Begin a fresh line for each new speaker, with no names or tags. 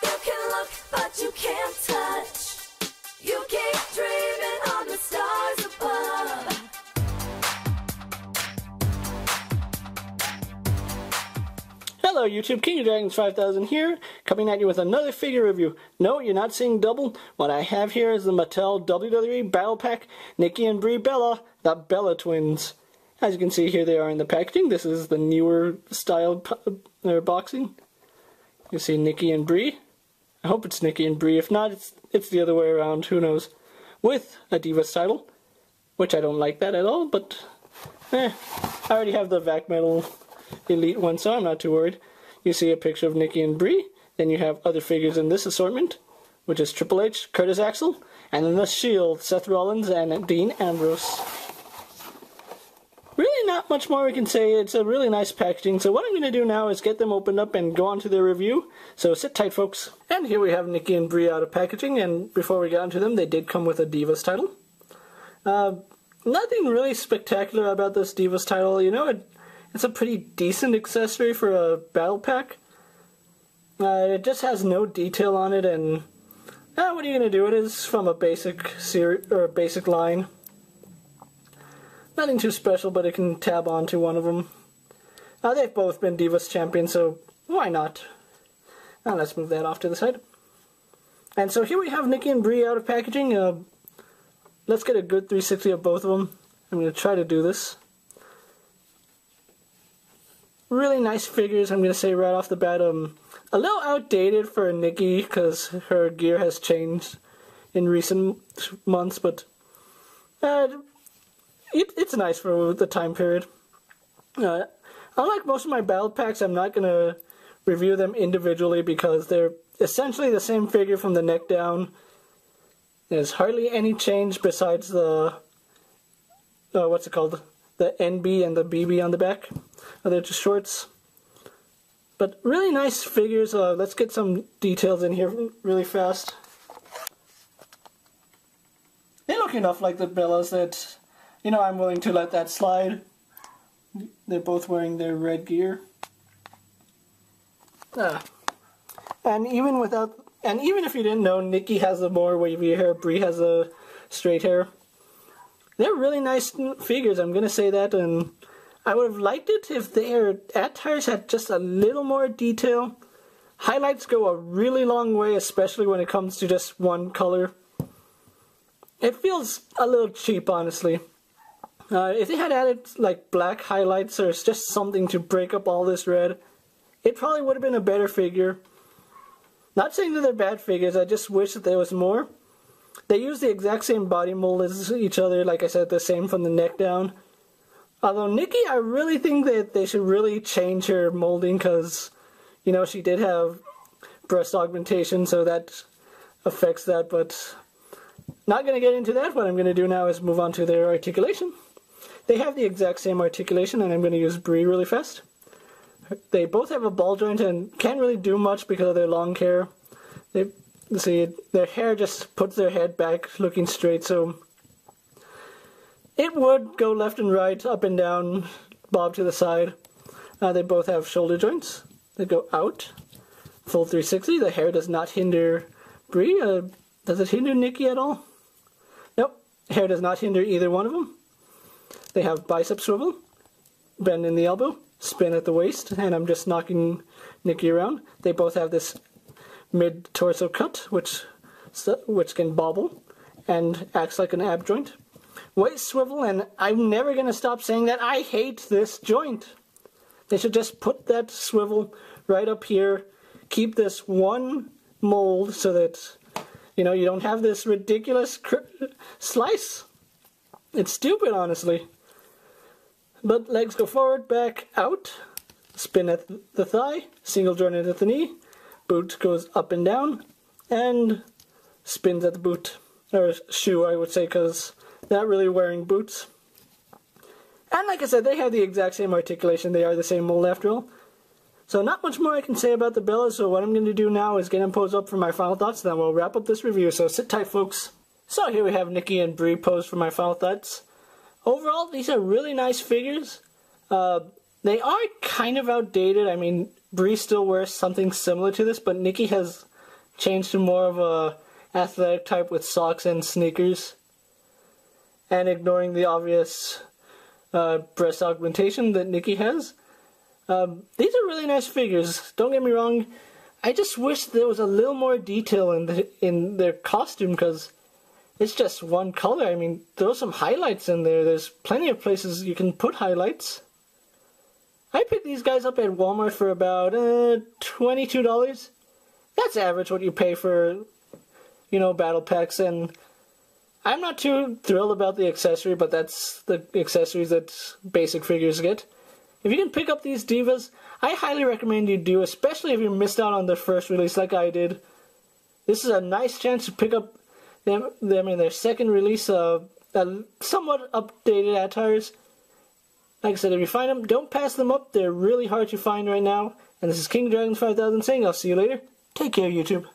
You can look, but you can't touch. You keep dreaming on the stars above.
Hello YouTube, King of Dragons 5000 here, coming at you with another figure review. No, you're not seeing double. What I have here is the Mattel WWE Battle Pack, Nikki and Brie Bella, the Bella twins. As you can see here, they are in the packaging. This is the newer style boxing. You see Nikki and Brie. I hope it's Nikki and Brie. If not, it's the other way around. Who knows? With a Divas title, which I don't like that at all, but I already have the VAC Metal Elite one, so I'm not too worried. You see a picture of Nikki and Brie. Then you have other figures in this assortment, which is Triple H, Curtis Axel, and then the Shield, Seth Rollins and Dean Ambrose. Really not much more we can say. It's a really nice packaging. So what I'm going to do now is get them opened up and go on to their review. So sit tight, folks. And here we have Nikki and Brie out of packaging. And before we get onto them, they did come with a Divas title. Nothing really spectacular about this Divas title. You know, it's a pretty decent accessory for a battle pack. It just has no detail on it, and what are you going to do? It is from a basic series or a basic line. Nothing too special, but it can tab onto one of them. They've both been Divas champions, so why not? Now let's move that off to the side. And so here we have Nikki and Brie out of packaging. Let's get a good 360 of both of them. I'm going to try to do this. Really nice figures, I'm going to say right off the bat. A little outdated for Nikki because her gear has changed in recent months, but it's nice for the time period. Unlike most of my battle packs, I'm not going to review them individually because they're essentially the same figure from the neck down. There's hardly any change besides the, what's it called? The NB and the BB on the back. They're just shorts. But really nice figures. Let's get some details in here really fast. They look enough like the Bellas that, you know, I'm willing to let that slide. They're both wearing their red gear. And even if you didn't know, Nikki has the more wavy hair, Brie has a straight hair. They're really nice figures, I'm going to say that, and I would have liked it if their attires had just a little more detail. Highlights go a really long way, especially when it comes to just one color. It feels a little cheap, honestly. If they had added like black highlights or just something to break up all this red, it probably would have been a better figure. Not saying that they're bad figures, I just wish that there was more. They use the exact same body mold as each other, like I said, the same from the neck down. Although Nikki, I really think that they should really change her molding because, you know, she did have breast augmentation, so that affects that, but not going to get into that. What I'm going to do now is move on to their articulation. They have the exact same articulation, and I'm going to use Brie really fast. They both have a ball joint and can't really do much because of their long hair. See, their hair just puts their head back looking straight, so it would go left and right, up and down, bob to the side. They both have shoulder joints that go out. Full 360. The hair does not hinder Brie. Does it hinder Nikki at all? Nope. Hair does not hinder either one of them. They have bicep swivel, bend in the elbow, spin at the waist, and I'm just knocking Nikki around. They both have this mid-torso cut, which can bobble and acts like an ab joint. Waist swivel, and I'm never going to stop saying that. I hate this joint. They should just put that swivel right up here, keep this one mold so that, you know, you don't have this ridiculous slice. It's stupid, honestly. But legs go forward, back, out, spin at the thigh, single jointed at the knee, boot goes up and down, and spins at the boot. Or shoe, I would say, because not really wearing boots. And like I said, they have the exact same articulation. They are the same mold after all. So not much more I can say about the Bellas, so what I'm going to do now is get them posed up for my final thoughts, then we'll wrap up this review, so sit tight, folks. So here we have Nikki and Brie posed for my final thoughts. Overall, these are really nice figures. They are kind of outdated. I mean, Brie still wears something similar to this, but Nikki has change to more of a athletic type with socks and sneakers, and ignoring the obvious breast augmentation that Nikki has. These are really nice figures, don't get me wrong. I just wish there was a little more detail in their costume, because it's just one color. I mean, throw some highlights in there. There's plenty of places you can put highlights. I picked these guys up at Walmart for about $22. That's average what you pay for, you know, battle packs, and I'm not too thrilled about the accessory, but that's the accessories that basic figures get. If you can pick up these divas, I highly recommend you do, especially if you missed out on their first release like I did. This is a nice chance to pick up them in their second release, somewhat updated attires. Like I said, if you find them, don't pass them up. They're really hard to find right now. And this is King Dragons 5000 saying I'll see you later. Take care, YouTube.